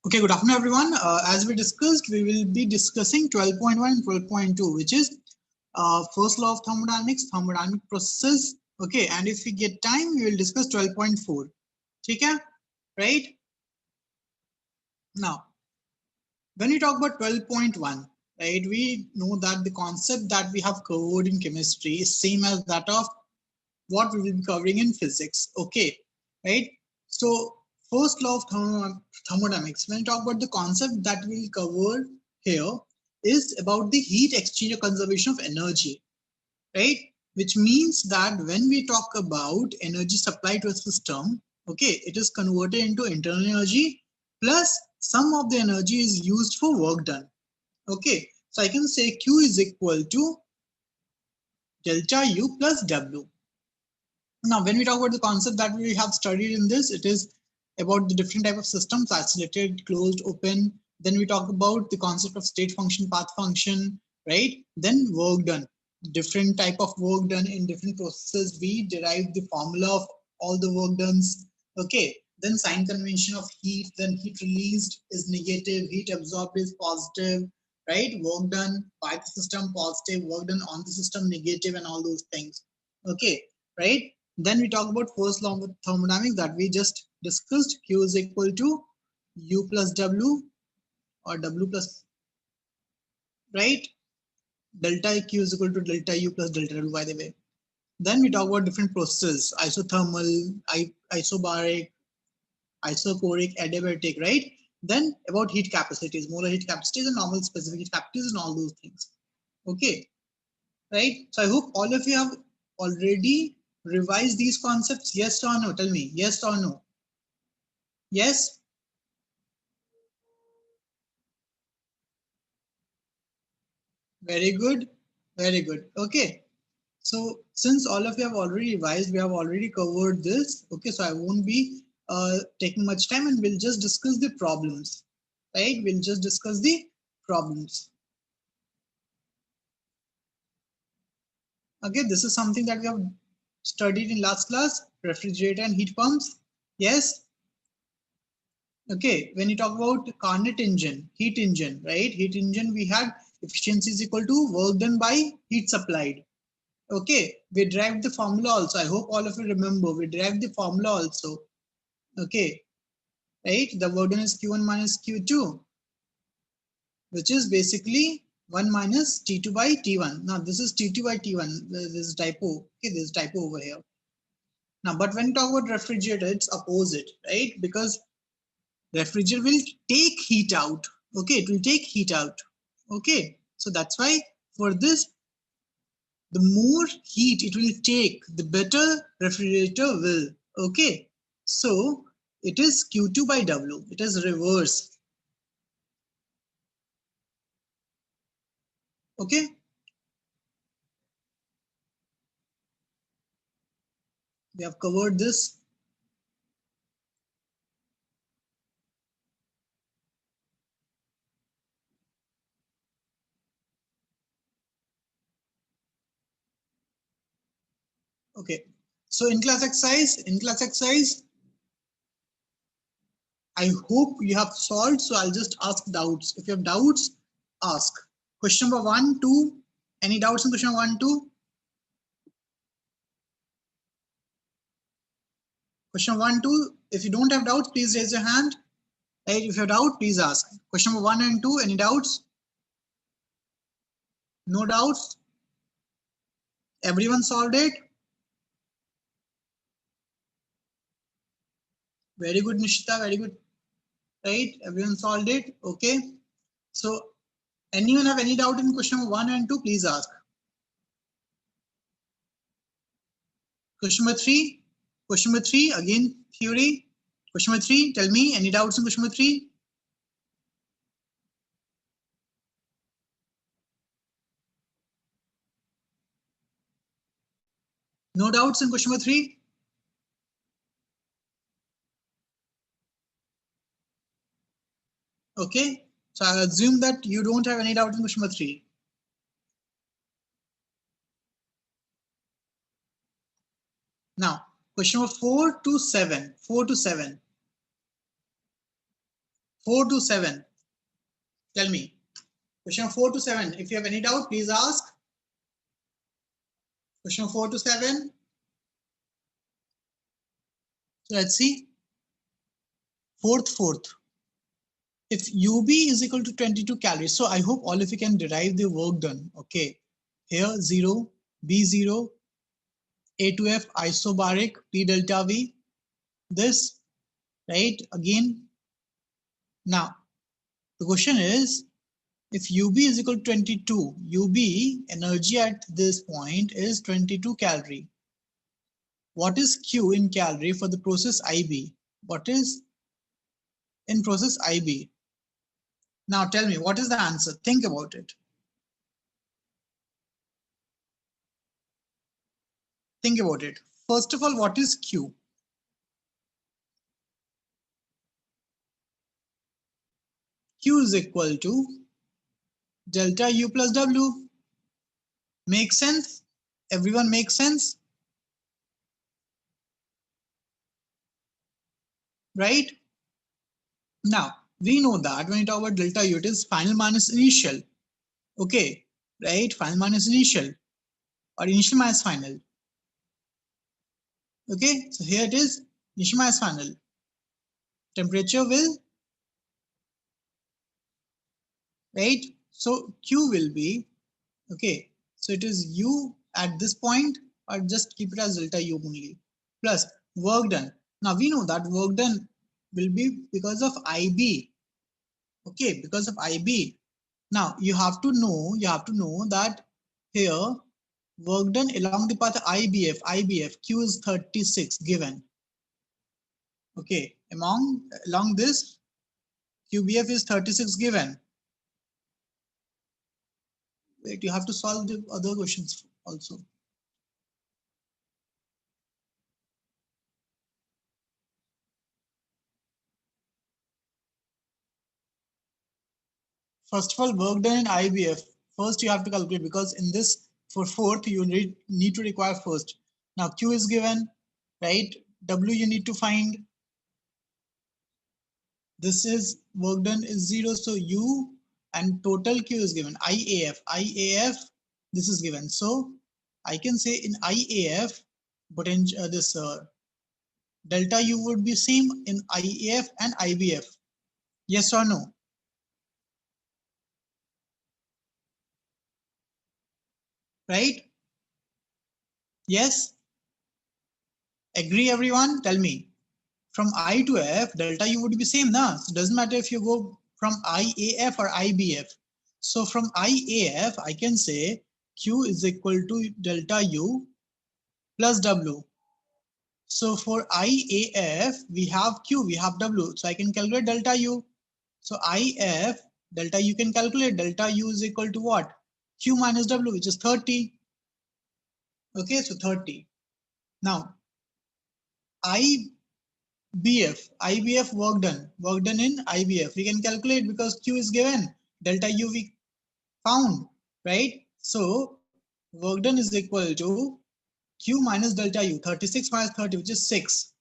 Okay, good afternoon, everyone. As we discussed, we will be discussing 12.1 and 12.2, which is first law of thermodynamics, thermodynamic processes. Okay, and if we get time, we will discuss 12.4. Okay, right? Now, when we talk about 12.1, right, we know that the concept that we have covered in chemistry is same as that of what we will be covering in physics. Okay, right? So first law of thermodynamics, when we talk about the concept that we'll cover here, is about the heat exchange or conservation of energy, right? Which means that when we talk about energy supply to a system, okay, it is converted into internal energy plus some of the energy is used for work done. Okay, so I can say Q is equal to delta U plus W. Now, when we talk about the concept that we have studied in this, it is about the different type of systems: isolated, closed, open. Then we talk about the concept of state function, path function, right? Then work done, different type of work done in different processes. We derive the formula of all the work done. Okay. Then sign convention of heat. Then heat released is negative, heat absorbed is positive, right? Work done by the system positive, work done on the system negative, and all those things. Okay, right? Then we talk about first law of thermodynamics that we just discussed. Q is equal to U plus W or W plus, right? Delta Q is equal to delta U plus delta W, by the way. Then we talk about different processes: isothermal, isobaric, isochoric, adiabatic, right? Then about heat capacities, molar heat capacities and normal specific heat capacities and all those things. Okay, right? So I hope all of you have already revised these concepts. Yes or no? Tell me, yes or no? Yes? Very good. Very good. Okay. So since all of you have already revised, we have already covered this. Okay. So I won't be taking much time and we'll just discuss the problems, right? We'll just discuss the problems. Okay. This is something that we have studied in last class: refrigerator and heat pumps. Yes. Okay, when you talk about Carnot engine, heat engine, right? Heat engine, we had efficiency is equal to work done by heat supplied. Okay, we derived the formula also. I hope all of you remember. We derived the formula also. Okay, right? The work done is Q1 minus Q2, which is basically 1 minus T2 by T1. Now, this is T2 by T1. This is typo. Okay, this is typo over here. Now, but when you talk about refrigerator, it's opposite, right? Because refrigerator will take heat out. Okay, it will take heat out. Okay, so that's why for this, the more heat it will take, the better refrigerator will. Okay, so it is Q2 by W. It is reverse. Okay, we have covered this. Okay, so in class exercise, I hope you have solved. So I'll just ask doubts. If you have doubts, ask. Question number 1, 2. Any doubts in question 1, 2? Question 1, 2. If you don't have doubts, please raise your hand. Right? If you have doubt, please ask. Question number 1 and 2. Any doubts? No doubts? Everyone solved it? Very good, Nishita. Very good. Right? Everyone solved it. Okay. So, anyone have any doubt in question number 1 and 2? Please ask. Question number 3. Question number 3. Again, theory. Question number 3. Tell me, any doubts in question number 3? No doubts in question number 3? Okay. So, I assume that you don't have any doubt in question number 3. Now, question number 4 to 7. 4 to 7. 4 to 7. Tell me. Question 4 to 7. If you have any doubt, please ask. Question 4 to 7. So let's see. Fourth. If UB is equal to 22 calories, so I hope all of you can derive the work done. Okay. Here 0, B0, A2F isobaric, P delta V. This, right? Again. Now, the question is, if UB is equal to 22, UB energy at this point is 22 calorie. What is Q in calorie for the process IB? What is in process IB? Now tell me, what is the answer? Think about it. Think about it. First of all, what is Q? Q is equal to delta U plus W. Make sense? Everyone makes sense? Right? Now, we know that when you talk about delta U, it is final minus initial. Okay, right? Final minus initial or initial minus final. Okay, so here it is initial minus final. Temperature will, right? So Q will be, okay, so it is U at this point, or just keep it as delta U only, plus work done. Now we know that work done will be because of IB. Okay, because of IB. Now you have to know that here work done along the path IBF, Q is 36 given. Okay, along this QBF is 36 given. Wait, you have to solve the other questions also. First of all, work done in IBF. First, you have to calculate, because in this, for fourth, you need to require first. Now, Q is given, right? W you need to find. This is work done is 0, so U and total Q is given. IAF, this is given. So I can say in IAF, potential this delta U would be same in IAF and IBF. Yes or no? Right? Yes? Agree everyone? Tell me. From I to F, delta U would be same, na? So it doesn't matter if you go from IAF or IBF. So from IAF, I can say Q is equal to delta U plus W. So for IAF, we have Q, we have W. So I can calculate delta U. So IF, delta U can calculate. Delta U is equal to what? Q minus W, which is 30. Okay, so 30. Now, IBF work done in IBF. We can calculate because Q is given, delta U we found, right? So work done is equal to Q minus delta U, 36 minus 30, which is 6.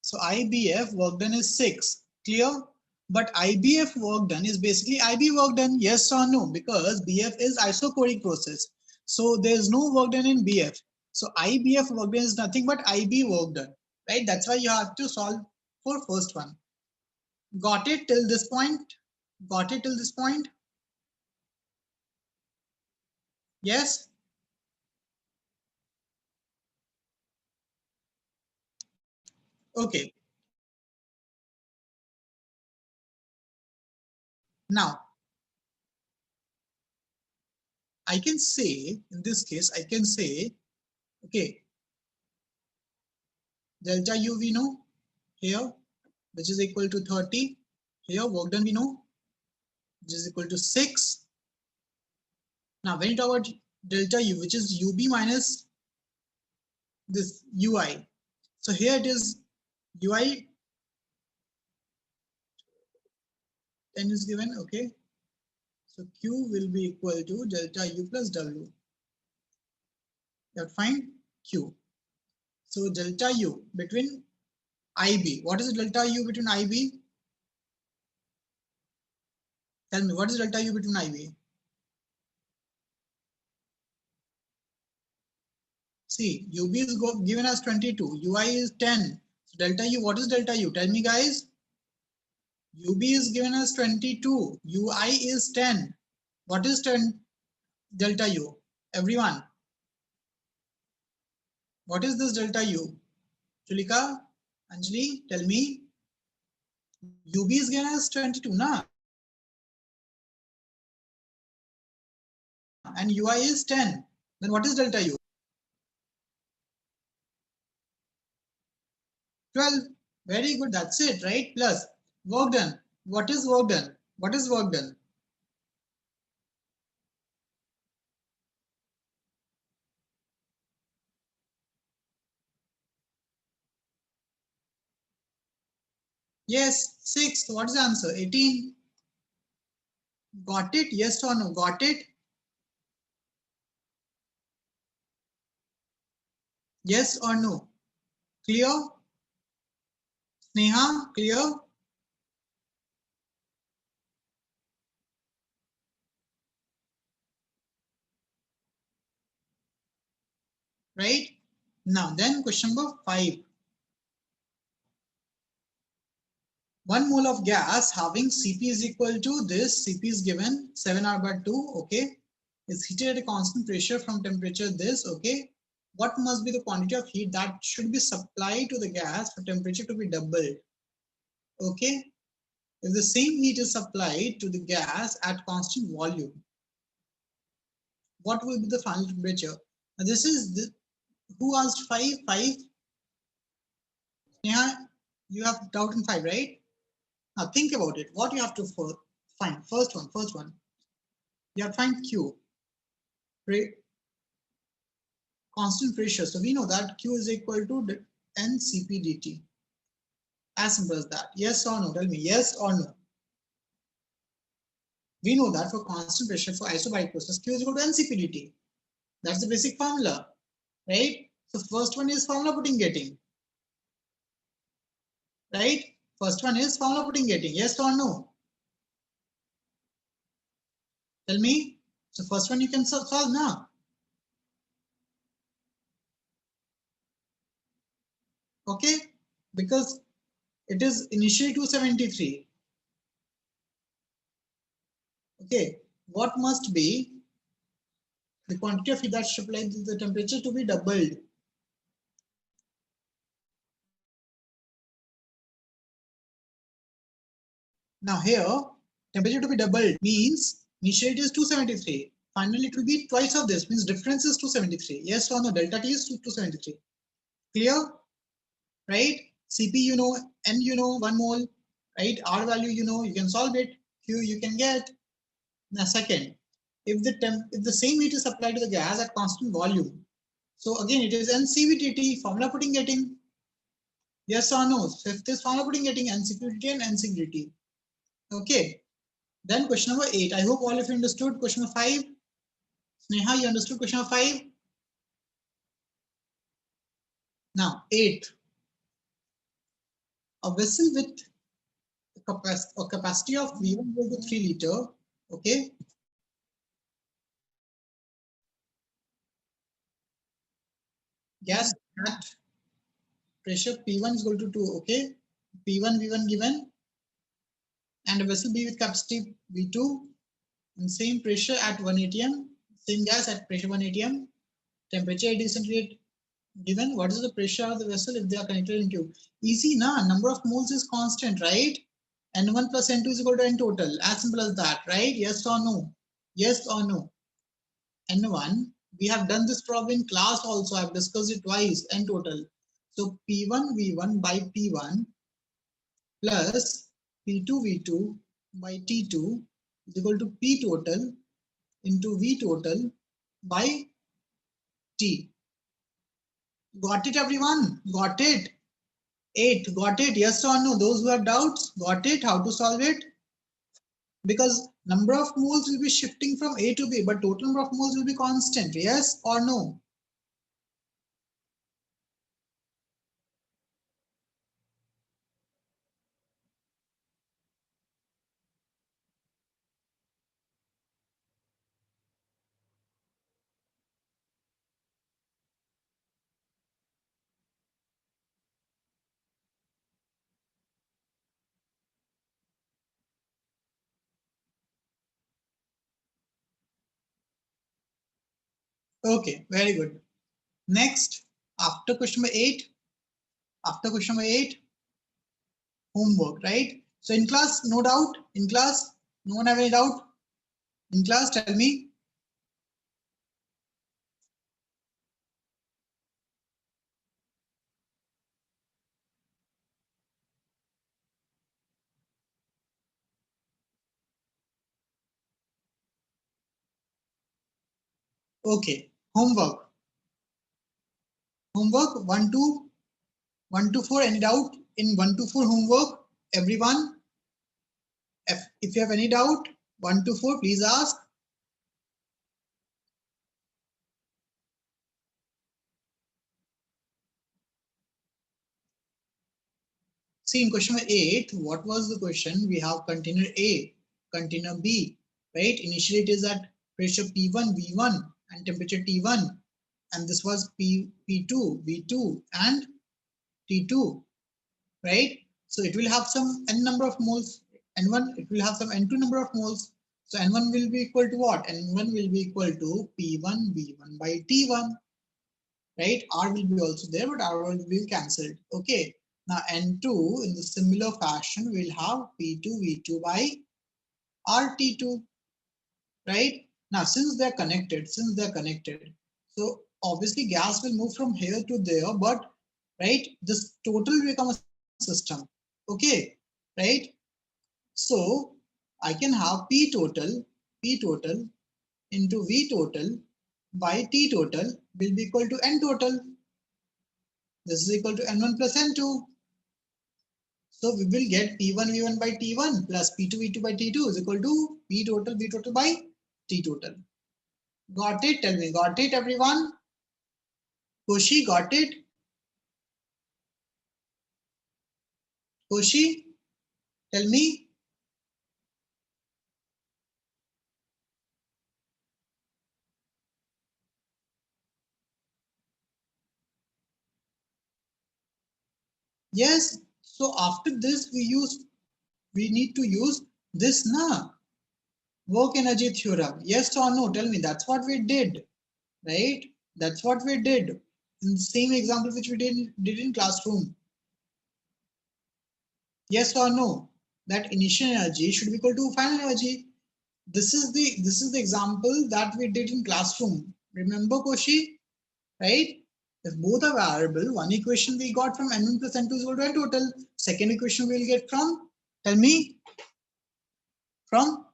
So IBF work done is 6. Clear? But IBF work done is basically IB work done, yes or no? Because BF is isochoric process. So there's no work done in BF. So IBF work done is nothing but IB work done, right? That's why you have to solve for first one. Got it till this point? Got it till this point? Yes? Okay. Now, I can say, in this case, I can say, okay, delta U we know here, which is equal to 30. Here, work done we know, which is equal to 6. Now, when you talk about delta U, which is UB minus this UI. So here it is UI 10 is given, okay. So Q will be equal to delta U plus W. You have to find Q. So delta U between IB. What is delta U between IB? Tell me, what is delta U between IV? See, UB is given as 22, UI is 10. So delta U, what is delta U? Tell me, guys. UB is given as 22, UI is 10. What is 10 delta U? Everyone, what is this delta U? Chulika, Anjali, tell me. UB is given as 22, na? And UI is 10. Then what is delta U? 12. Very good, that's it, right? Plus work done. What is work done? What is work done? Yes, 6. What is the answer? 18. Got it? Yes or no? Got it? Yes or no? Clear? Sneha, clear? Right? Now then question number 5. 1 mole of gas having Cp is equal to this. Cp is given 7R/2. Okay. Is heated at a constant pressure from temperature this. Okay. What must be the quantity of heat that should be supplied to the gas for temperature to be doubled? Okay. If the same heat is supplied to the gas at constant volume, what will be the final temperature? Now this is the, who asked 5? 5? Yeah, you have doubt in 5, right? Now think about it. What you have to find? First one. You have to find Q. Constant pressure. So we know that Q is equal to NCP dt. As simple as that. Yes or no? Tell me yes or no. We know that for constant pressure for isobaric process, Q is equal to NCP dt. That's the basic formula, right? So first one is formula putting getting, right? First one is formula putting getting. Yes or no? Tell me. So first one you can solve now. Okay, because it is initially 273. Okay, what must be the quantity of heat that should apply the temperature to be doubled? Now here, temperature to be doubled means initially it is 273. Finally, it will be twice of this, means difference is 273. Yes or no? Delta T is 273. Clear? Right? Cp you know, N you know, 1 mole, right? R value you know, you can solve it. Q you can get. Now second, if the same heat is applied to the gas at constant volume, so again it is NCVTT, formula putting getting. Yes or no? Fifth is formula putting getting NCVTT and NCVTT. Okay. Then question number 8. I hope all of you understood question number 5. Sneha, you understood question number 5? Now 8. A vessel with a capacity of V1 equal to 3 liter. Okay. Gas at pressure P1 is equal to 2. Okay. P1 V1 given, and a vessel B with capacity V2 and same pressure at 1 atm, same gas at pressure 1 atm, temperature 80 centigrade given. What is the pressure of the vessel if they are connected in tube? Easy, na? Number of moles is constant, right? N1 plus N2 is equal to N total. As simple as that, right? Yes or no? Yes or no? N1, we have done this problem in class also. I've discussed it twice. N total. So P1 V1 by P1 plus P2 V2 by T2 is equal to P total into V total by T. Got it, everyone? Got it? 8. Got it? Yes or no? Those who have doubts, got it? How to solve it? Because number of moles will be shifting from A to B, but total number of moles will be constant. Yes or no? Okay, very good. Next, after question number 8, homework, right? So in class, no doubt. In class, no one have any doubt? In class, tell me. Okay, homework. Homework 1 to 4. Any doubt in 1 to 4 homework? Everyone, if you have any doubt, 1 to 4, please ask. See, in question number 8, what was the question? We have container A, container B, right? Initially, it is at pressure P1, V1, and temperature T1. And this was P2, V2, and T2, right? So it will have some n number of moles. N1, it will have some n2 number of moles. So N1 will be equal to what? N1 will be equal to P1, V1 by T1, right? R will be also there, but R will be cancelled. Okay. Now N2 in the similar fashion will have P2 V2 by RT2, right? Now since they're connected, so obviously gas will move from here to there, but right, this total will become a system. Okay, right? So I can have P total into V total by T total will be equal to N total. This is equal to N1 plus N2. So we will get P1 V1 by T1 plus P2 V2 by T2 is equal to P total V total by T total. Got it? Tell me, got it everyone? Koshi, got it? Koshi, tell me. Yes. So after this we need to use this na work energy theorem. Yes or no? Tell me. That's what we did, right? That's what we did in the same example which we did in classroom. Yes or no? That initial energy should be equal to final energy. This is the example that we did in classroom. Remember, Koshi, right? If both are variable, one equation we got from N1 plus N2 is equal to N total. Second equation we'll get from, tell me, from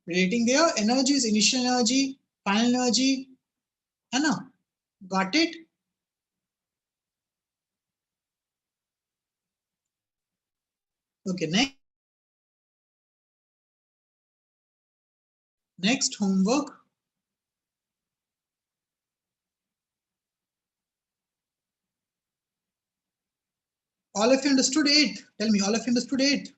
relating their energies, initial energy, final energy. Anna, got it? Okay, next homework. All of you understood it? Tell me, all of you understood it?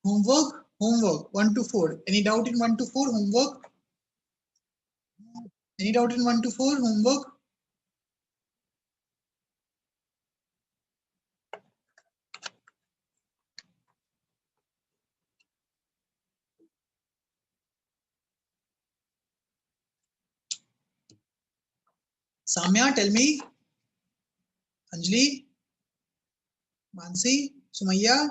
Homework 1 to 4. Any doubt in 1 to 4 homework? Any doubt in 1 to 4 homework? Samya, tell me. Anjali, Mansi, Sumaya,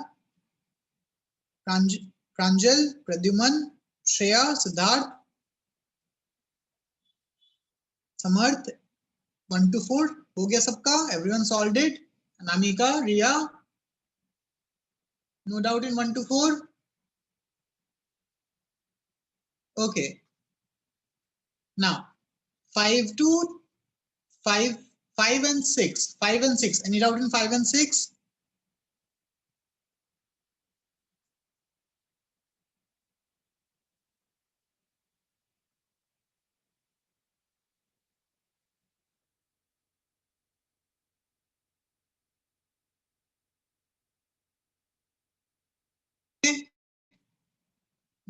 Pranjal, Pradyuman, Shreya, Siddharth, Samarth, 1 to 4. हो गया सबका? Everyone solved it? Anamika, Riya, no doubt in 1 to 4? Okay. Now, 5 to 5, 5 and 6. 5 and 6. Any doubt in 5 and 6?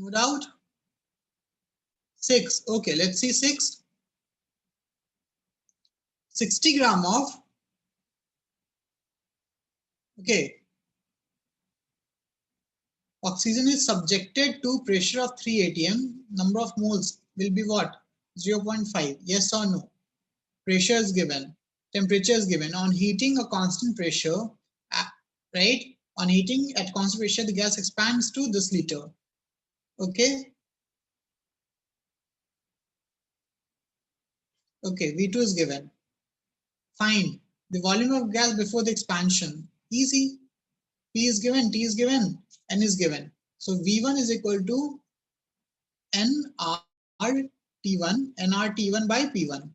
No doubt. 6. Okay, let's see 6. 60 gram of, okay, oxygen is subjected to pressure of 3 atm. Number of moles will be what? 0.5. Yes or no? Pressure is given. Temperature is given. On heating a constant pressure, right? On heating at constant pressure, the gas expands to this liter. Okay. Okay, V2 is given. Find the volume of gas before the expansion. Easy. P is given, T is given, N is given. So V1 is equal to nRT1, nRT1 by P1.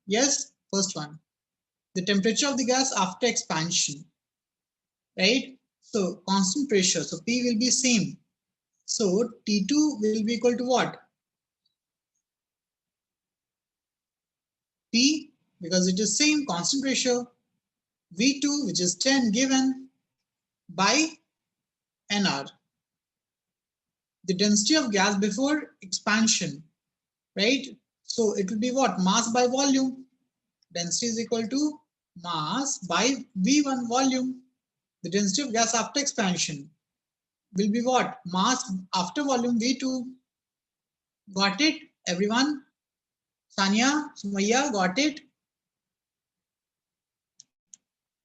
Yes, first one. The temperature of the gas after expansion, right? So constant pressure, so P will be same. So T2 will be equal to what? P, because it is same constant pressure. V2, which is 10 given by nR. The density of gas before expansion, right? So it will be what? Mass by volume. Density is equal to mass by V1 volume. The density of gas after expansion will be what? Mass after volume V2. Got it, everyone? Sanya, Sumaya, got it?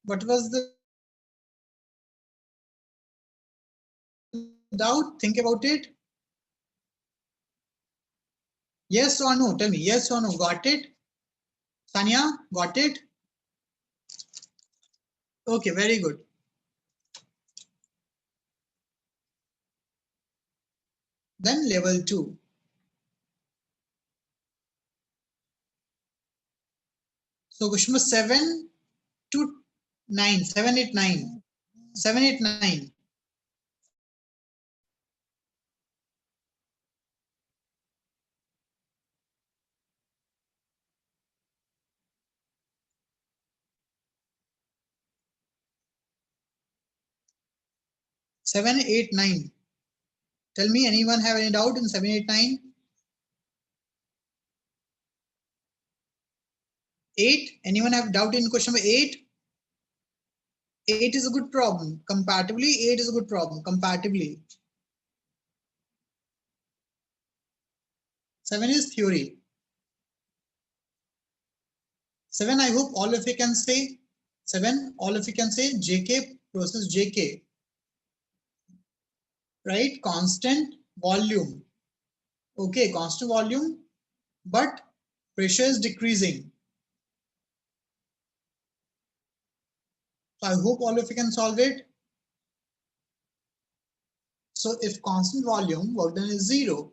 What was the doubt? Think about it. Yes or no? Tell me, yes or no? Got it? Sanya, got it? Okay, very good. Then level 2. So question number 7 to 9, 7, 8, 9. 7, 8, 9. Seven, 8, 9. Tell me, anyone have any doubt in 7, 8, 9? 8. Anyone have doubt in question number 8? 8 is a good problem. Comparatively, 8 is a good problem. Comparatively. 7 is theory. 7, I hope all of you can say. 7, all of you can say JK process JK. Right? Constant volume. Okay, constant volume, but pressure is decreasing. So I hope all of you can solve it. So if constant volume, work done is 0,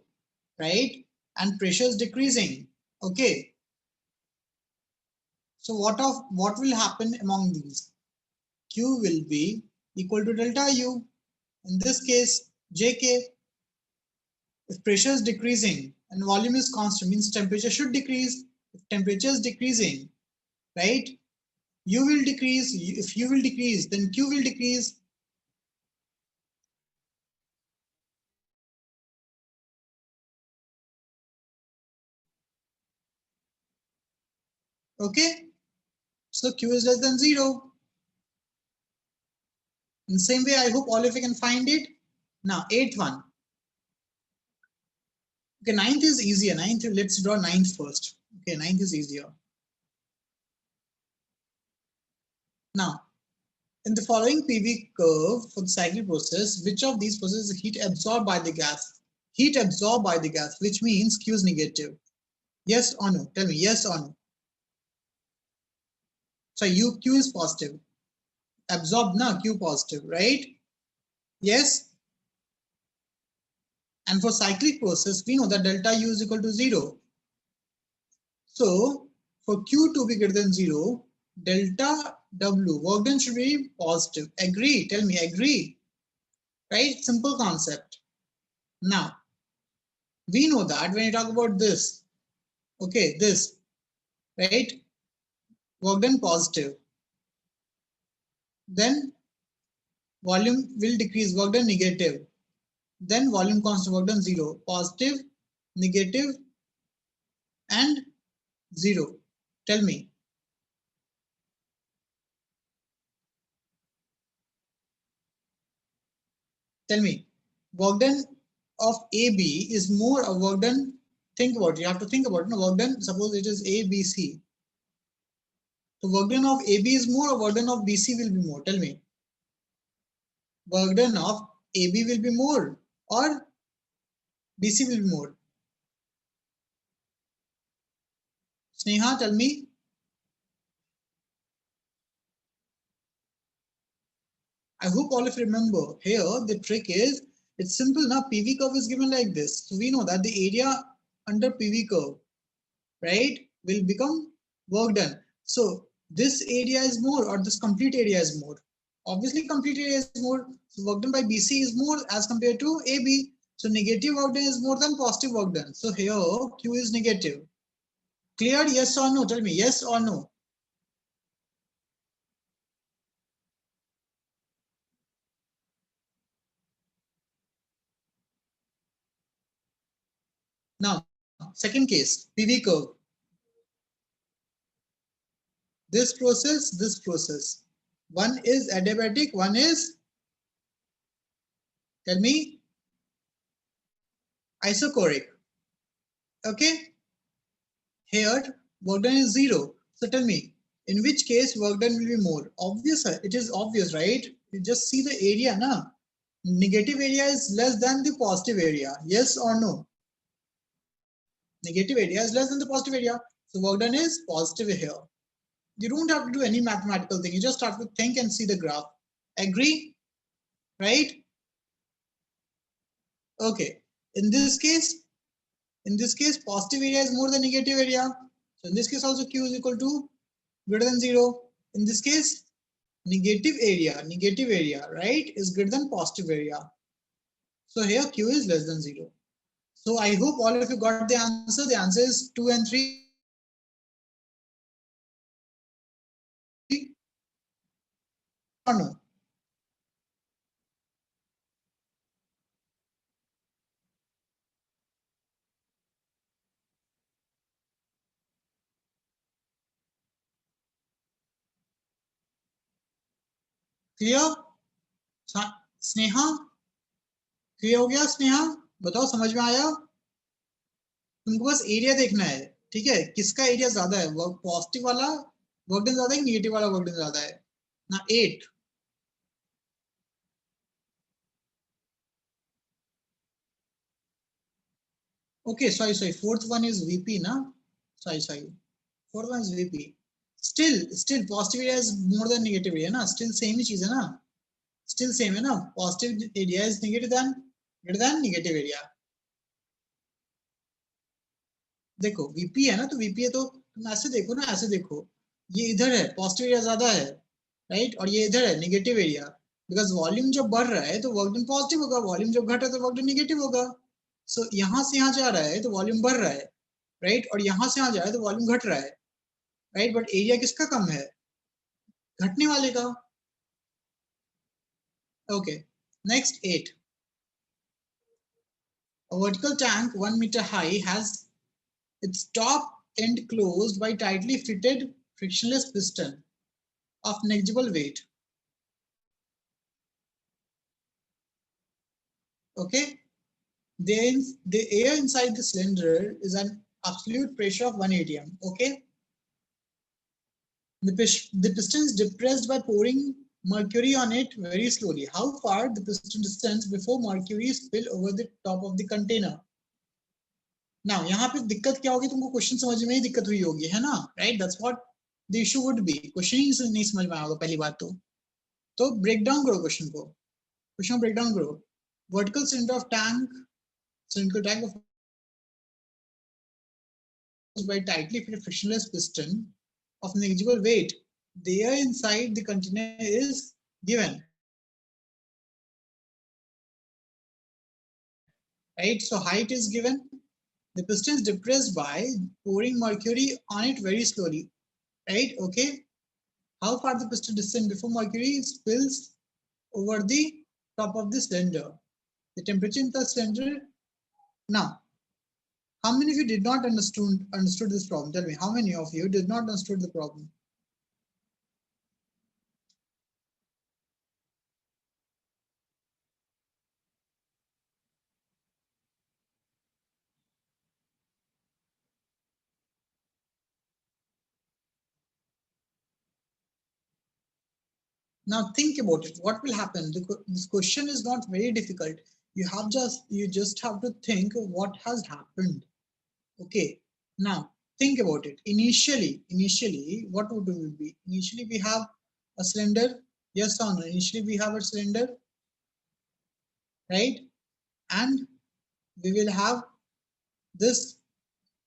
right? And pressure is decreasing. Okay. So what will happen among these? Q will be equal to delta U. In this case, JK. If pressure is decreasing and volume is constant, means temperature should decrease. If temperature is decreasing, right? U will decrease. If U will decrease, then Q will decrease. Okay. So Q is less than 0. In the same way, I hope all of you can find it. Now, 8th one. Okay, 9th is easier. 9th, let's draw 9th first. Okay, 9th is easier. Now, in the following PV curve for the cyclic process, which of these processes is heat absorbed by the gas? Heat absorbed by the gas, which means Q is negative. Yes or no? Tell me, yes or no? So Q is positive. Absorbed, na, Q positive, right? Yes. And for cyclic process, we know that delta U is equal to 0. So for Q to be greater than 0, delta W, work done should be positive. Agree? Tell me, agree? Right? Simple concept. Now, we know that when you talk about this, okay, this, right? Work done positive. Then volume will decrease, work done negative. then volume constant work done 0, positive, negative, and 0. Tell me. Tell me, work done of AB is more or work done, think about it, you have to think about it, no, work done, suppose it is A, B, C. So work done of AB is more or work done of BC will be more, tell me. Work done of AB will be more or BC will be more. Sneha, tell me. I hope all of you remember. Here, the trick is, it's simple now. PV curve is given like this. So we know that the area under PV curve, right, will become work done. So this area is more or this complete area is more. Obviously, complete area is more. So work done by BC is more as compared to AB. So negative work done is more than positive work done. So here Q is negative. Clear? Yes or no? Tell me yes or no. Now, second case, PV curve. This process. One is adiabatic, one is, tell me, isochoric. Okay, here work done is 0. So tell me, in which case work done will be more? Obvious, it is obvious, right? You just see the area, na? Negative area is less than the positive area. Yes or no? Negative area is less than the positive area. So work done is positive here. You don't have to do any mathematical thing. You just have to think and see the graph. Agree? Right? Okay. In this case, positive area is more than negative area. So in this case also Q is equal to greater than 0. In this case, negative area, right, is greater than positive area. So here Q is less than 0. So I hope all of you got the answer. The answer is 2 and 3. Or no? Clear? Sneha clear हो गया? स्नेहा बताओ, समझ में आया? तुमको बस area देखना है, ठीक है, किसका एरिया ज्यादा है, वर्क पॉजिटिव वाला वर्क डन ज्यादा है, नेगेटिव वाला वर्क डन ज्यादा है ना? 8. Okay, sorry, fourth one is VP na? Sorry, fourth one is VP. Still positive area is more than negative area na? Still same ही चीज है ना? Still same है ना? Positive area is negative than greater than negative area. देखो VP है ना, तो VP है तो तुम ऐसे देखो ना, ऐसे देखो, ये इधर है पॉजिटिव एरिया ज्यादा है, राइट, और ये इधर है नेगेटिव एरिया. बिकॉज वॉल्यूम जब बढ़ रहा है तो वर्क डन पॉजिटिव होगा, वॉल्यूम जब घट रहा है तो वर्क डन नेगेटिव होगा. सो यहाँ से यहाँ जा रहा है तो वॉल्यूम बढ़ रहा है, राइट, और यहाँ से यहाँ जा रहा है तो वॉल्यूम घट रहा है, राइट, बट एरिया किसका कम है? घटने वाले का. Okay, next 8. A vertical tank 1 meter high has its top end closed by tightly fitted frictionless piston of negligible weight. Okay, the air inside the cylinder is an absolute pressure of 1 atm. Okay, the piston is depressed by pouring mercury on it very slowly. How far the piston descends before mercury spill over the top of the container? Now, यहाँ पे दिक्कत क्या होगी? तुमको question समझ में ही दिक्कत हुई होगी, है ना? Right, that's what the issue would be. Question ही नहीं समझ में आएगा पहली बात तो ब्रेक डाउन करो क्वेश्चन को. क्वेश्चन ब्रेक डाउन करो. Vertical cylindrical tank of by tightly fitted frictionless piston of negligible weight. The air inside the container is given. Right, so height is given. The piston is depressed by pouring mercury on it very slowly. Right, okay. How far the piston descends before mercury spills over the top of the cylinder? The temperature in the cylinder. Now, how many of you did not understood this problem? Tell me, how many of you did not understood the problem? Now think about it. What will happen? This question is not very difficult. You just have to think what has happened. Okay. Now think about it. Initially, what would it be? Initially, we have a cylinder. Yes or no? Initially, we have a cylinder, right? And we will have this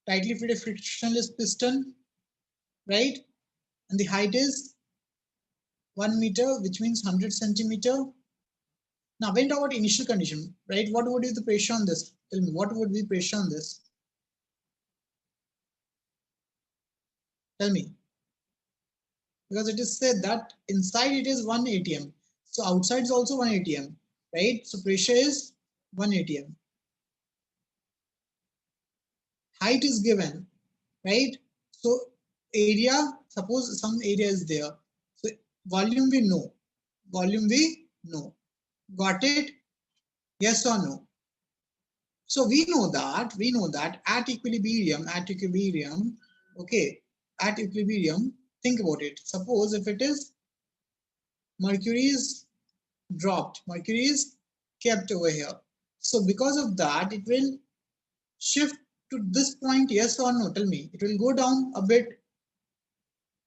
tightly fitted frictionless piston, right? And the height is 1 meter, which means 100 centimeter. Now, when talk about initial condition, right? What would be the pressure on this? Tell me, what would be pressure on this? Tell me. Because it is said that inside it is 1 atm. So outside is also 1 atm, right? So pressure is 1 atm. Height is given, right? So area, suppose some area is there. So volume we know. Volume we know. Got it? Yes or no? So we know that at equilibrium, okay, at equilibrium, think about it. Suppose if it is mercury is dropped, mercury is kept over here. So because of that, it will shift to this point, yes or no? Tell me, it will go down a bit,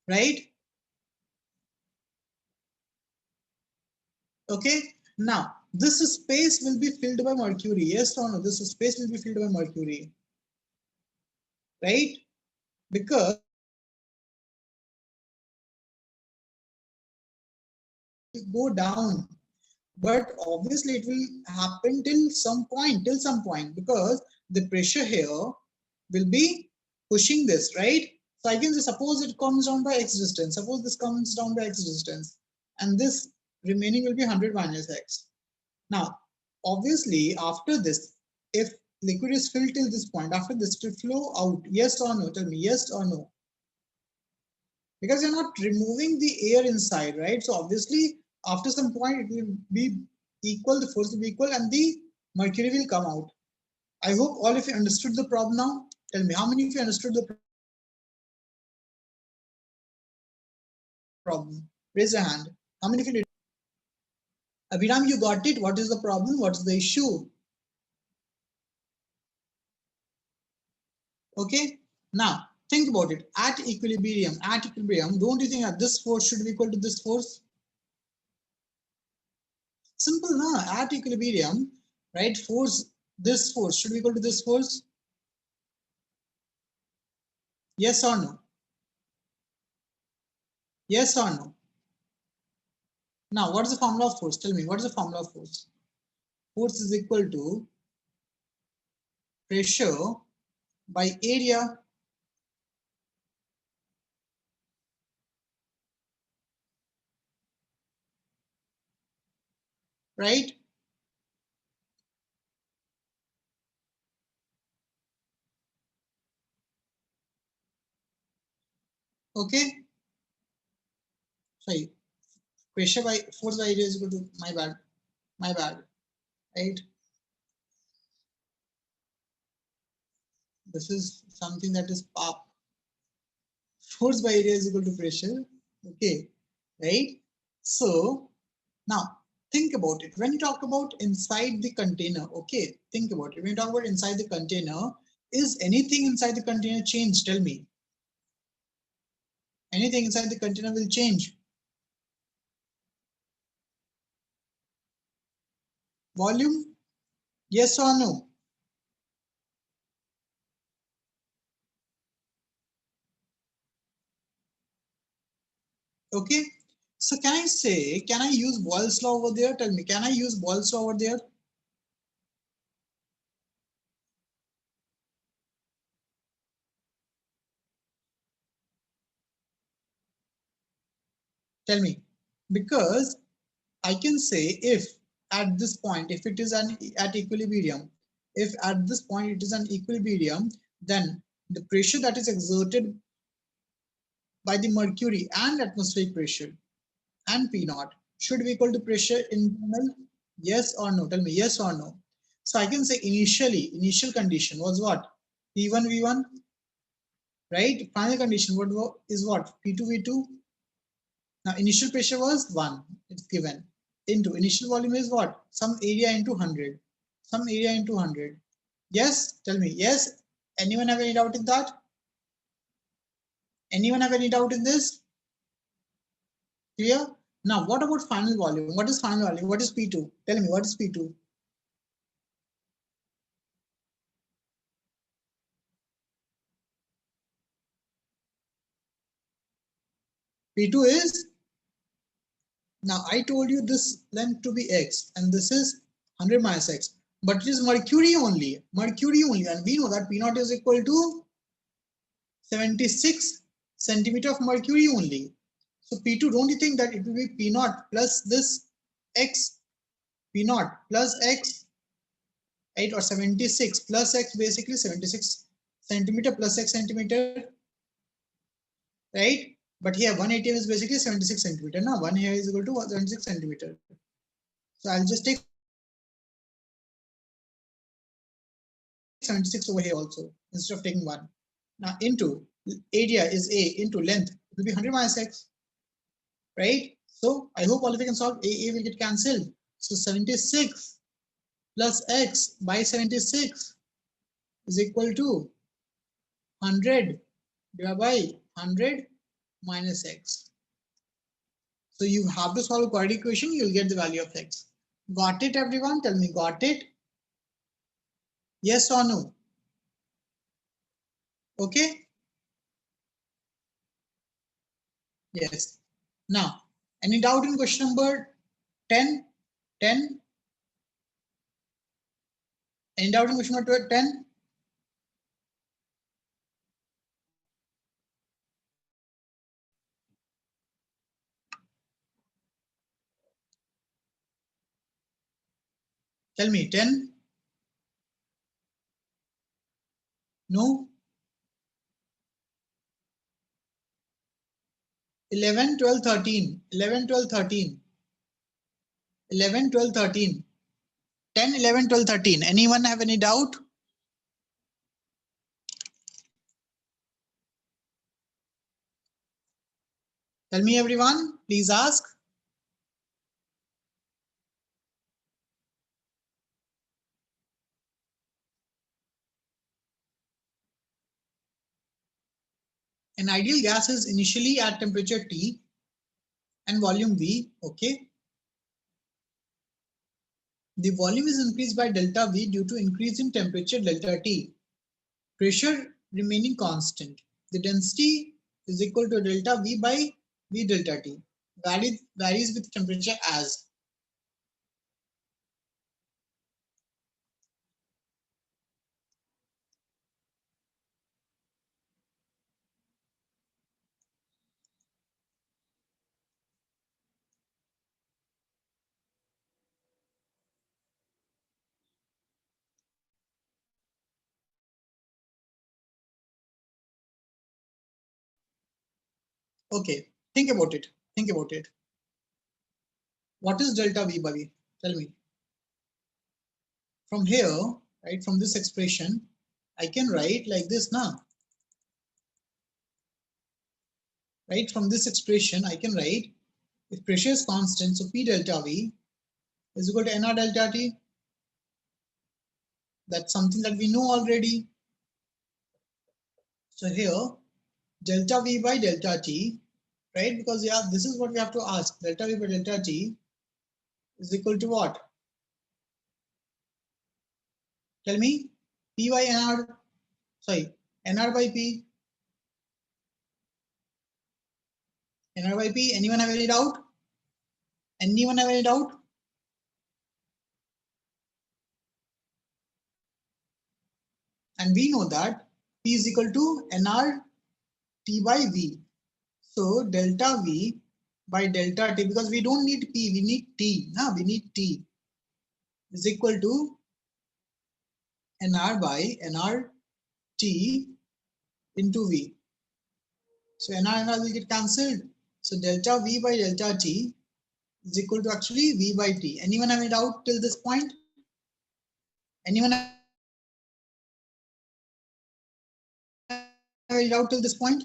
right? Okay. Now, this space will be filled by mercury, yes or no? This space will be filled by mercury, right? Because go down, but obviously it will happen till some point, because the pressure here will be pushing this, right? So I can say, suppose it comes down by x distance, suppose this comes down by x distance, and this remaining will be 100 minus x. Now obviously after this, if liquid is filled till this point, after this it will flow out, yes or no? Tell me, yes or no? Because you're not removing the air inside, right? So obviously after some point it will be equal, the force will be equal, and the mercury will come out. I hope all of you understood the problem now. Tell me, how many of you understood the problem? Raise your hand. How many of you did? Abhiram, you got it? What is the problem? What's the issue? Okay. Now think about it. At equilibrium, don't you think that this force should be equal to this force? Simple, no? At equilibrium, right? This force should be equal to this force. Yes or no? Yes or no? Now, what is the formula of force? Tell me, what is the formula of force? Force is equal to pressure by area. Right? Okay. Sorry. Pressure by force by area is equal to, my bad. My bad. Right? This is something that is pop. Force by area is equal to pressure. Okay. Right? So now think about it. When you talk about inside the container, okay, think about it. When you talk about inside the container, is anything inside the container changed? Tell me. Anything inside the container will change. Volume, yes or no? Okay. So can I use Boyle's law over there? Tell me, can I use Boyle's law over there? Tell me. Because I can say, if at this point, if it is at equilibrium, if at this point it is an equilibrium, then the pressure that is exerted by the mercury and atmospheric pressure and P naught should be equal to pressure internal. Yes or no? Tell me yes or no. So I can say initial condition was what? P1 V1, right? Final condition is what? P2 V2. Now initial pressure was 1, it's given, into initial volume is what? Some area into 100. Some area into 100. Yes, tell me yes. Anyone have any doubt in that? Anyone have any doubt in this? Clear? Now what about final volume? What is final volume? What is P2? Tell me what is P2? P2 is, now I told you this length to be x and this is 100 minus x, but it is mercury only, and we know that P naught is equal to 76 centimeter of mercury only. So P2, don't you think that it will be P naught plus this x, P naught plus x, right, or 76 plus x, basically 76 centimeter plus x centimeter, right? But here 1 ATM is basically 76 centimeter. Now 1 here is equal to 76 centimeter. So I'll just take 76 over here also instead of taking 1. Now into area is A into length, it will be 100 minus x, right? So I hope all of you can solve. A will get cancelled. So 76 plus x by 76 is equal to 100 divided by 100 minus x. So you have to solve a quadratic equation, you'll get the value of x. Got it, everyone? Tell me, got it? Yes or no? Okay? Yes. Now, any doubt in question number 10? 10? Any doubt in question number 10? Tell me, 10? No? 11, 12, 13. 11, 12, 13. 11, 12, 13. 10, 11, 12, 13. Anyone have any doubt? Tell me, everyone. Please ask. An ideal gas is initially at temperature T and volume V. Okay. The volume is increased by delta V due to increase in temperature delta T. Pressure remaining constant. The density is equal to delta V by V delta T. Varies with temperature as. Okay, think about it. Think about it. What is delta V by V? Tell me. From here, right, from this expression, I can write like this now. Right, from this expression, I can write if pressure is constant, so P delta V is equal to NR delta T. That's something that we know already. So here, delta V by delta T, right? Because yeah, this is what we have to ask. Delta V by delta T is equal to what? Tell me. P by NR, sorry, NR by P. NR by P. Anyone have any doubt? Anyone have any doubt? And we know that P is equal to NR T by V. So delta V by delta T, because we don't need P, we need T. No, we need T. is equal to NR by NRT into V. So NR will get cancelled. So delta V by delta T is equal to actually V by T. Anyone have any doubt till this point? Anyone have any doubt till this point?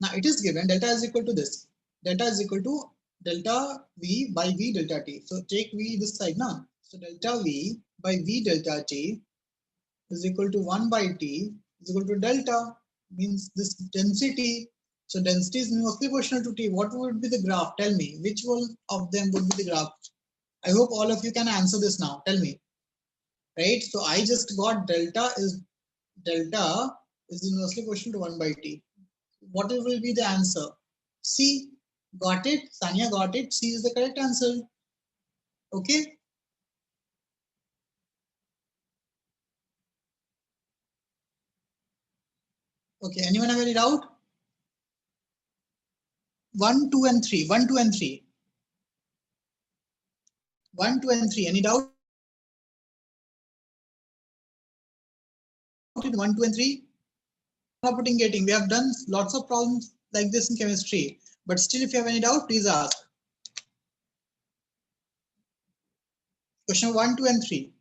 Now it is given delta is equal to this. Delta is equal to delta V by V delta T. So take V this side now. So delta V by V delta T is equal to 1 by T is equal to delta, means this density. So density is inversely proportional to T. What would be the graph? Tell me. Which one of them would be the graph? I hope all of you can answer this now. Tell me. Right? So I just got delta is inversely proportional to 1 by T. What will be the answer? C. Got it? Sanya got it. C is the correct answer. Okay. Okay. Anyone have any doubt? 1, 2, and 3. 1, 2, and 3. 1, 2, and 3. Any doubt in 1, 2, and 3? Not putting getting. We have done lots of problems like this in chemistry. But still, if you have any doubt, please ask. Question 1, 2, and 3.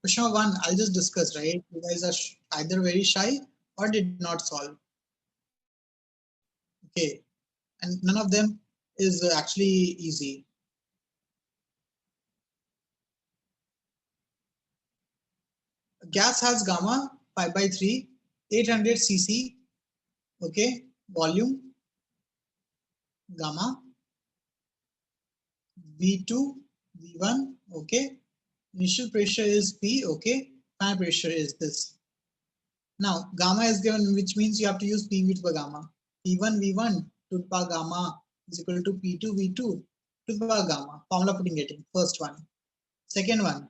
Question 1, I'll just discuss, right? You guys are either very shy or did not solve. Okay. And none of them is actually easy. Gas has gamma 5 by 3, 800 cc, okay, volume, gamma, V2, V1, okay, initial pressure is P, okay, final pressure is this. Now, gamma is given, which means you have to use PV to the gamma. P1, V1 to the power gamma is equal to P2, V2 to the power gamma. Formula putting getting, first one. Second one,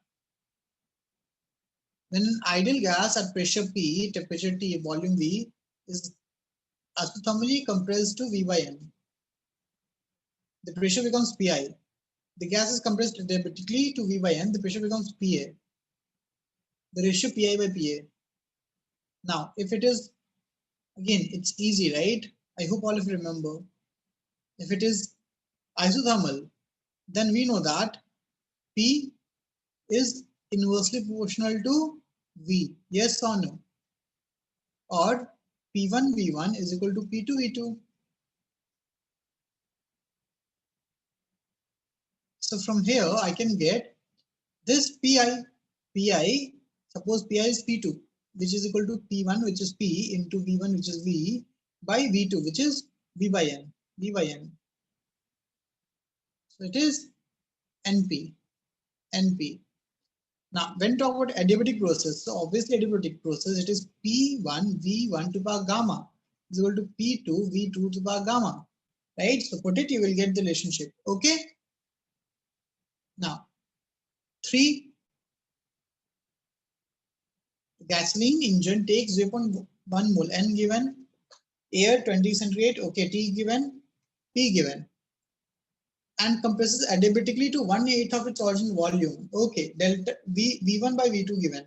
when ideal gas at pressure P, temperature T, volume V is isothermally compressed to V by N, the pressure becomes Pi. The gas is compressed diabatically to V by N, the pressure becomes Pa. The ratio Pi by Pa. Now, if it is, again, it's easy, right? I hope all of you remember. If it is isothermal, then we know that P is inversely proportional to V. Yes or no? Or P1 V1 is equal to P2 V2. So from here, I can get this Pi. Pi, suppose Pi is P2, which is equal to P1, which is P, into V1, which is V, by V2, which is V by N. V by N. So it is NP. NP. Now, when talk about adiabatic process, so obviously adiabatic process, it is P1 V1 to the power gamma is equal to P2 V2 to the power gamma, right? So put it, you will get the relationship. Okay. Now, 3, gasoline engine takes 0.1 mole, N given, air 20 centigrade, okay, T given, P given, and compresses adiabatically to 1/8 of its original volume. Okay, delta V1 by V2 given.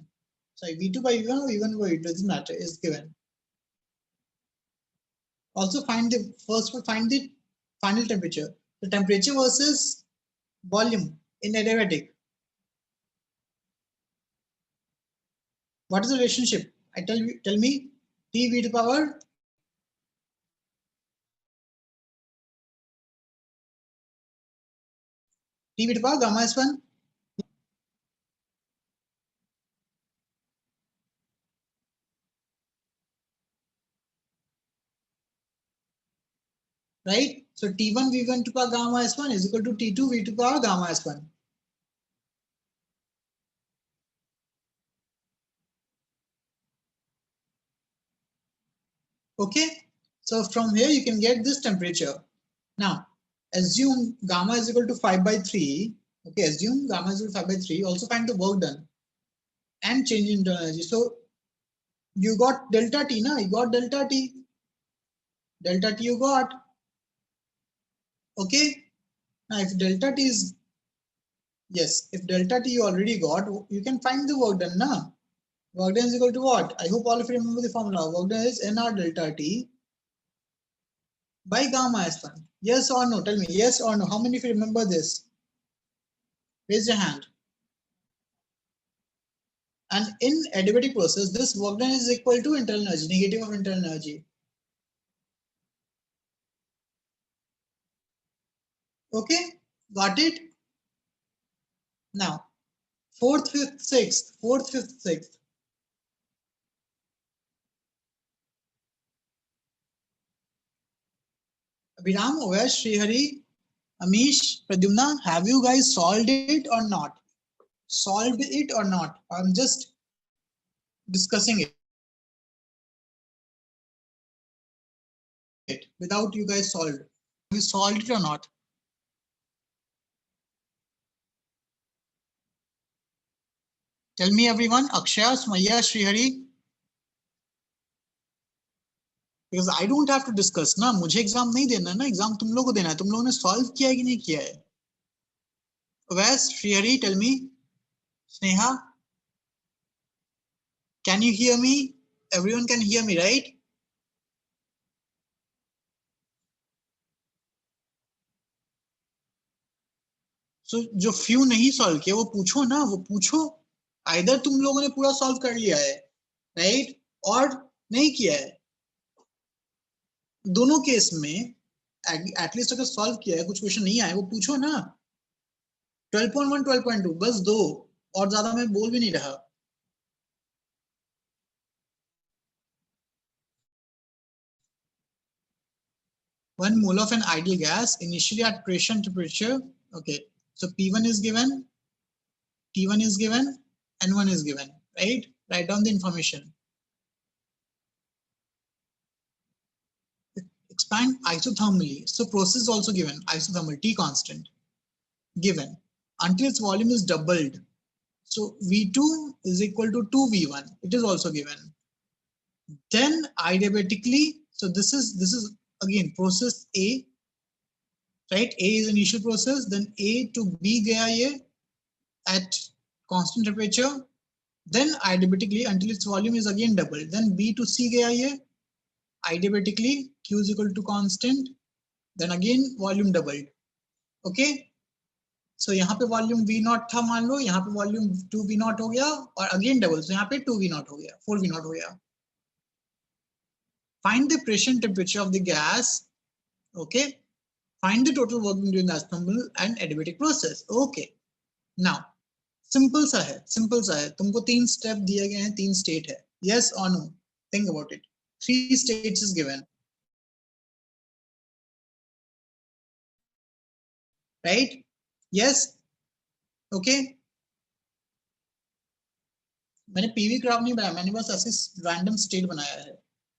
Sorry, V2 by V1 or V1 by V2 doesn't matter, is given. Also find the final temperature. The temperature versus volume in adiabatic. What is the relationship? Tell me T V to power T V to power gamma S1. Right? So T1 V1 to power gamma S1 is equal to T2 V to power gamma S1. Okay, so from here you can get this temperature. Now, assume gamma is equal to 5 by 3. Okay, assume gamma is equal to 5 by 3. Also find the work done and change in internal energy. So you got delta T, na? You got delta T. Delta T you got. Okay. Now if delta T is, yes, if delta T you already got, you can find the work done now. Work done is equal to what? I hope all of you remember the formula. Work done is NR delta T by gamma S1. Yes or no? Tell me yes or no. How many of you remember this? Raise your hand. And in adiabatic process, this work done is equal to internal energy, negative of internal energy. Okay, got it? Now, fourth, fifth, sixth, fourth, fifth, sixth. Abhiram, Ovesh, Srihari, Amish, Pradyumna, have you guys solved it or not? Solved it or not? I'm just discussing it without you guys solved. Have you solved it or not? Tell me everyone, Akshaya, Sumaya, Srihari. Because I don't have to discuss ना, मुझे exam नहीं देना ना, exam तुम लोगों को देना है. तुम लोगों ने सॉल्व किया है कि नहीं किया है? Wes, Srihari, tell me. Sneha, can you hear me? Everyone can hear me, right? So जो few नहीं सॉल्व किया वो पूछो ना, वो पूछो. Either तुम लोगों ने पूरा सॉल्व कर लिया है, right? और नहीं किया है. दोनों केस में एटलीस्ट अगर सॉल्व किया है, कुछ क्वेश्चन नहीं आए, वो पूछो ना. 12.1, 12.2 बस दो, और ज्यादा मैं बोल भी नहीं रहा. One mole of an ideal gas initially at pressure and temperature. Okay, so P1 is given, T1 is given, N1 is given, right? Write down the information. Expand isothermally. So process is also given, isothermal, T constant, given, until its volume is doubled. So V2 is equal to 2V1. It is also given. Then adiabatically, so this is again process A, right? A is initial process, then A to B gaya ye at constant temperature, then adiabatically until its volume is again doubled, then B to C gaya ye, adiabatically Q is equal to constant, then again volume doubled. Okay, so यहाँ पे volume V0 था मान लो, यहाँ पे volume 2V0 हो गया और again double, so यहाँ पे 2V0 हो गया, 4V0 हो गया. Find the pressure and temperature of the gas. Okay, find the total work during the assemble and adiabatic process. Okay, now simple सा है, सिंपल सा है. तुमको 3 स्टेप दिए गए हैं, 3 स्टेट है. Yes or no? Think about it. 3 states is given, right? Yes. Okay. मैंने पीवी ग्राफ नहीं बनाया, मैंने बस ऐसे रैंडम स्टेट बनाया है.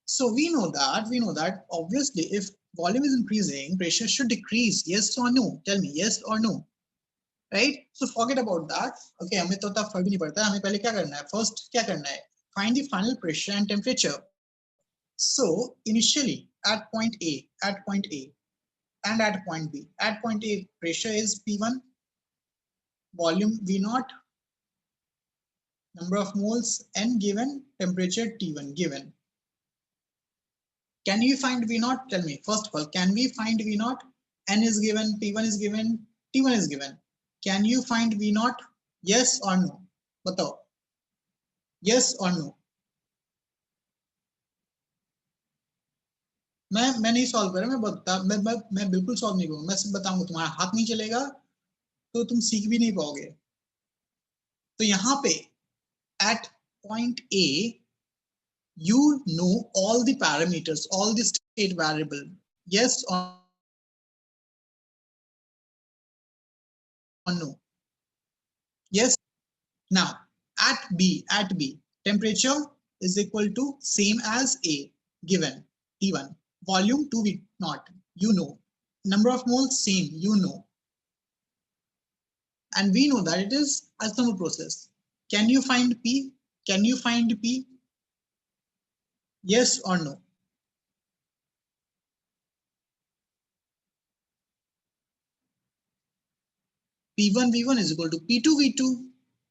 So we know that obviously if volume is increasing, pressure should decrease. Yes or no? Tell me yes or no. Right? So forget about that. Okay, हमें तो तब फर्क नहीं पड़ता. हमें पहले क्या करना है? First क्या करना है? Find the final pressure and temperature. So initially at point A, and at point B. At point A, pressure is P1, volume V0, number of moles N given, temperature T1 given. Can you find V0? Tell me. First of all, can we find V0? N is given, P1 is given, T1 is given. Can you find V0? Yes or no? बताओ. Yes or no? मैं नहीं solve कर रहा, मैं बिल्कुल solve नहीं करूंगा. मैं सिर्फ बताऊंगा, तुम्हारा हाथ नहीं चलेगा तो तुम सीख भी नहीं पाओगे. तो यहाँ पे at point A, you know all the parameters, all the state variable. Yes or no? Yes. Now at B, temperature is equal to same as A, given T1, volume 2V0, you know, number of moles same, you know, and we know that it is a thermal process. Can you find P? Can you find P? Yes or no? P1 V1 is equal to P2 V2.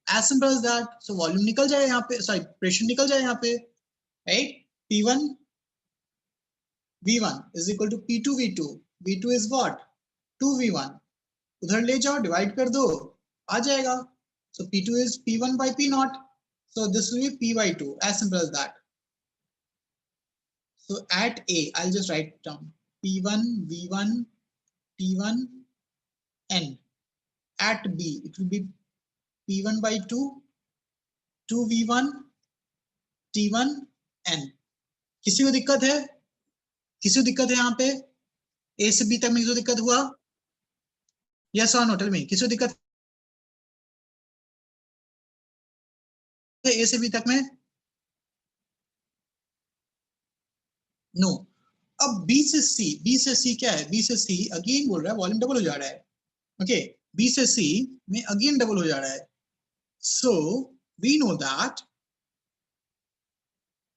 As simple as that. So volume निकल जाए यहाँ पे, sorry, pressure निकल जाए यहाँ पे, right? P1 V1 is equal to P2 V2. V2 is what? 2 V1. उधर ले जाओ, divide कर दो, आ जाएगा. So P2 is P1 by P naught. So this will be P by 2. As simple as that. So at A, I'll just write it down. P1 V1 T1 N. At B, it will be P1 by 2 2V1 T1 N. किसी को दिक्कत है? किसी को दिक्कत है यहाँ पे? A से B तक में किसी को दिक्कत हुआ? Yes or no? Tell me. किसी को दिक्कत है A से B तक में? No. अब B से C क्या है? B से C अगेन बोल रहा है वॉल्यूम डबल हो जा रहा है. Okay. B से C में अगेन डबल हो जा रहा है. So we know that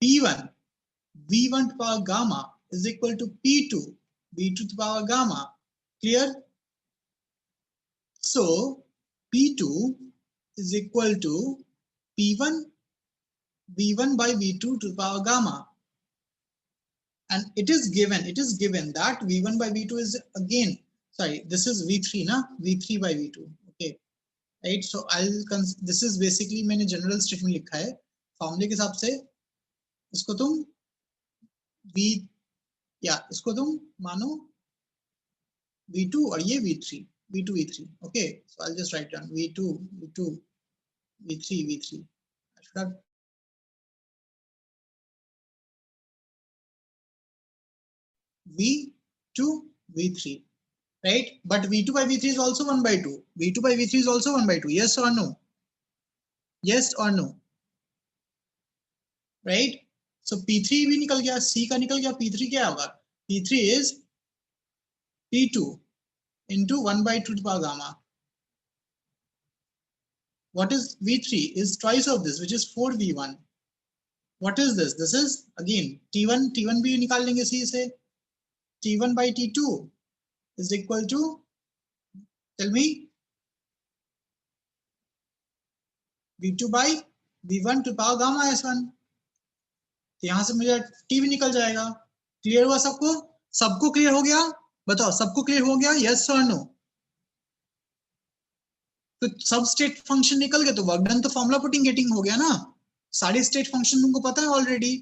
P1 V1 to power gamma is equal to P2 V2 to power gamma. Clear? So P2 is equal to P1 V1 by V2 to the power gamma. And it is given that V1 by V2 is again, sorry, this is V3 na, V3 by V2. Okay, right? So this is basically मैंने general statement लिखा है. Formula के हिसाब से इसको तुम इसको तुम मानो V2 और ये V3, V3. Okay, so I'll just write down V2, V3. I should have V2, V3, right? But V2 by V3 is also 1 by 2. V2 by V3 is also 1 by 2. Yes or no? Yes or no? Right? So P3 भी निकल गया, C का निकल गया, P3 क्या होगा? P3 is P2 into 1 by 2 to the power gamma. What is V3? Is twice of this, which is 4V1. What is this? This is again T1 भी निकाल लेंगे C से. T1 by T2 is equal to, tell me, V2 by V1 to power gamma S1. तो यहां से मुझे T भी निकल जाएगा. क्लियर हुआ सबको? सबको क्लियर हो गया? बताओ सबको क्लियर हो गया? यस और नो? तो सब स्टेट फंक्शन निकल गए तो वर्क डन तो फॉर्मूला पुटिंग गेटिंग हो गया ना. सारे स्टेट फंक्शन तुमको पता है already,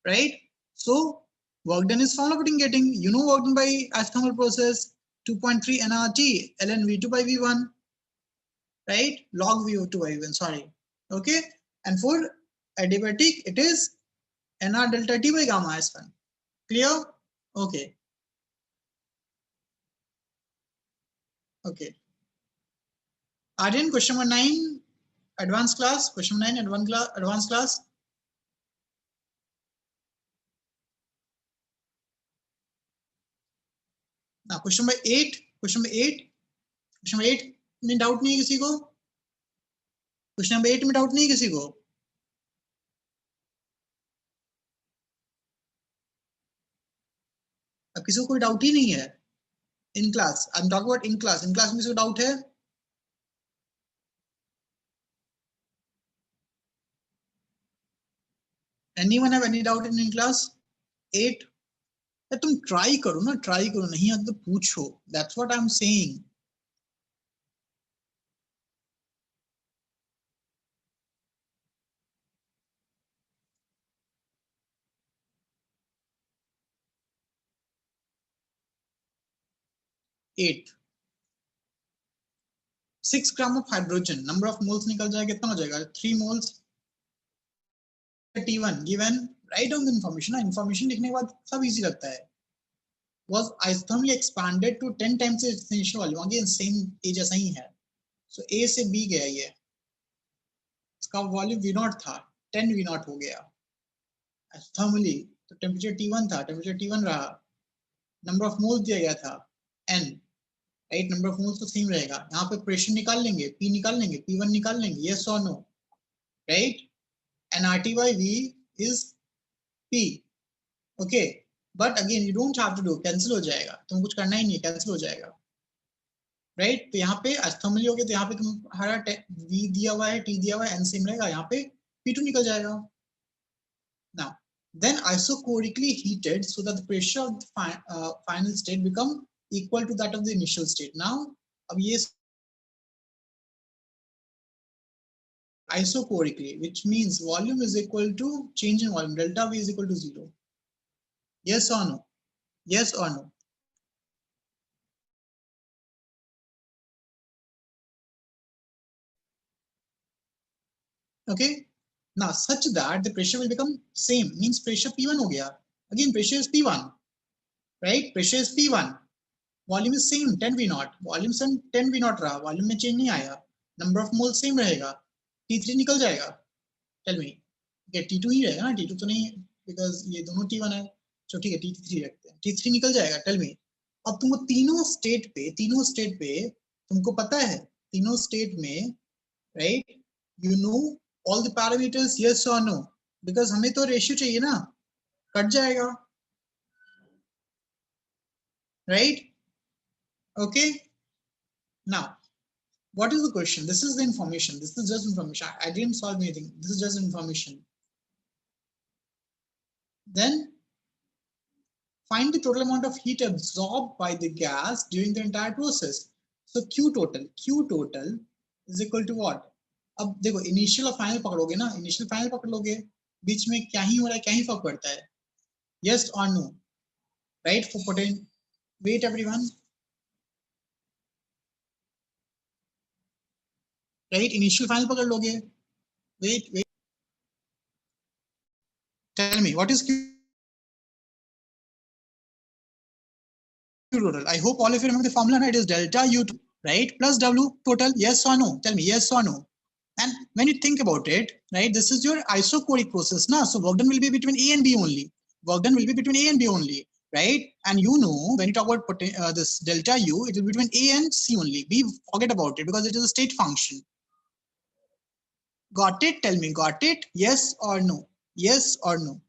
right? So work done is formula putting getting. You know work done by isothermal process 2.3 nRT ln V2 by V1, right? Log V2 by V1, sorry. Okay, and for adiabatic it is nR delta T by gamma S1. Clear? Okay. Okay. Aryan, question number 9, advanced class. Question number 9, advanced class. Now question number 8. Question number 8 में doubt नहीं है किसी को? Question number 8 में doubt नहीं है किसी को? अब किसी को कोई डाउट ही नहीं है in class? I am talking about in class. In class में किसी को डाउट है? Anyone have any doubt in class 8? तुम ट्राई करो ना, ट्राई करो, नहीं आता तो पूछो. That's what I'm saying. Eight. 6 gram of hydrogen, number of moles निकल जाएगा, कितना हो जाएगा? 3 moles. T1 given, write down the information. Information लिखने के बाद सब इजी लगता है. Was isothermally expanded to 10 times its initial volume. Again same ए जैसा ही है. So A से B गया ये, इसका वॉल्यूम V0 था, 10 V0 हो गया. Isothermally तो टेम्परेचर T1 था, टेम्परेचर T1 रहा. नंबर ऑफ मोल्स दिया गया था N, right? Number of moles तो सेम रहेगा. यहाँ पे प्रेशर निकाल लेंगे, P निकाल लेंगे, P1 निकाल लेंगे. यस और no? Right? And RT by V is P. Okay, but again you don't have to do, cancel हो जाएगा. तुम कुछ करना ही नहीं है, कैंसिल हो जाएगा. राइट। तो यहाँ पे थर्मली हो गया, तो यहाँ पे तुम्हारा V दिया हुआ है, T दिया हुआ है, N सेम रहेगा, यहाँ पे P2 निकल जाएगा। Now, then isochorically heated so that the pressure of the final state become equal to that of the initial state. Now, अब ये isochorically, which means volume is equal to change in volume, delta V is equal to 0. Yes or no? Yes or no? Okay. Now, such that the pressure will become same, means pressure P1 हो गया. Again, pressure is P1, right? Pressure is P1. Volume is same, 10 V naught. Volume से 10 V naught रहा, volume में change नहीं आया. Number of moles same रहेगा. T3 निकल जाएगा. Tell me. Okay, T2 ही रहेगा ना, T2 तो नहीं, because ये दोनों T1 है. तो ठीक है, T3 रखते हैं. T3 निकल जाएगा. Tell me. अब तुमको तीनों स्टेट पे तुमको पता है, तीनों स्टेट में, right? You know all the parameters, yes or no? Because हमें तो रेशियो चाहिए ना, कट जाएगा, right? Okay. Now, what is the question? This is the information. This is just information. I didn't solve anything. This is just information. Then find the total amount of heat absorbed by the gas during the entire process. So Q total is equal to what? अब देखो, initial और final पकड़ोगे ना, initial final पकड़ लोगे, बीच में क्या ही हो रहा है, क्या ही फर्क पड़ता है? Yes or no? Right? For potential. Wait, everyone. Right? Initial final पकड़ लोगे. Wait. Tell me, what is Q total? I hope all of you remember the formula, right? It is delta U, right? Plus W total. Yes or no? Tell me, yes or no? And when you think about it, right, this is your isochoric process now. So work done will be between A and B only. Work done will be between A and B only, right? And you know, when you talk about this delta U, it will be between A and C only. We forget about it because it is a state function. Got it? Tell me, got it? Yes or no? Yes or no?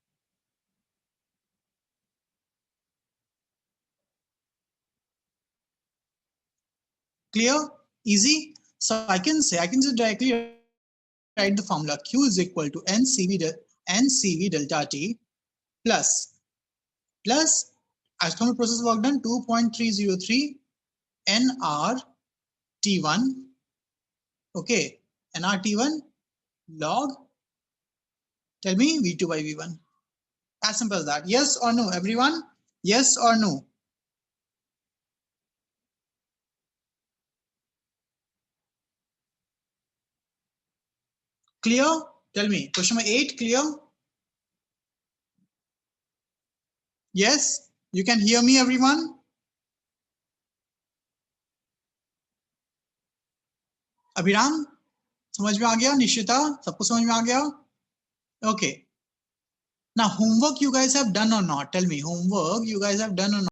Clear? Easy? So I can just directly write the formula. Q is equal to NCV delta T plus isotopic process work done 2.303 NR T1. Okay, NR T1 log, tell me, V2 by V1. As simple as that. Yes or no, everyone? Yes or no? Clear? Tell me. Question number 8, clear? Yes? You can hear me, everyone? Abhiram? समझ में आ गया? निशिता? सबको समझ में आ गया? Okay. Now, homework you guys have done or not? Tell me, homework you guys have done or not?